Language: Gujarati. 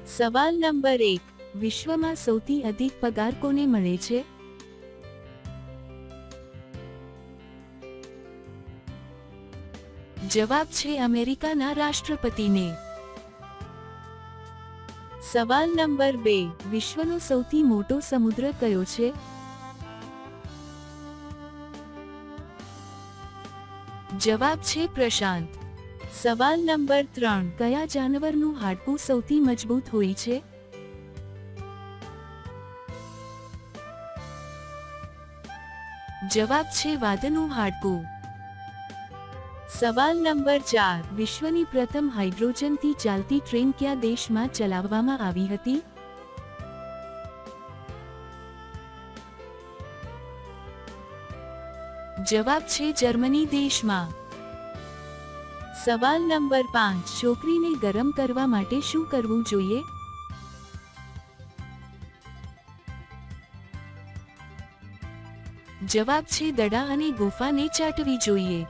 સવાલ નંબર 1, વિશ્વમાં સૌથી અધિક પગાર કોને મળે છે? જવાબ છે અમેરિકાના રાષ્ટ્રપતિને. સવાલ નંબર 2, વિશ્વનો સૌથી મોટો સમુદ્ર કયો છે? જવાબ છે પ્રશાંત. સવાલ નંબર 3, કયા જાનવરનું હાડકું સૌથી મજબૂત હોય છે? જવાબ છે વાઘનું હાડકું. સવાલ નંબર 4, વિશ્વની પ્રથમ હાઇડ્રોજનથી ચાલતી ટ્રેન કયા દેશમાં ચલાવવામાં આવી હતી? જવાબ છે જર્મની દેશમાં. સવાલ નંબર 5, છોકરીને ગરમ કરવા માટે શું કરવું જોઈએ? જવાબ છે દડા અને ગુફાને ચાટવી જોઈએ.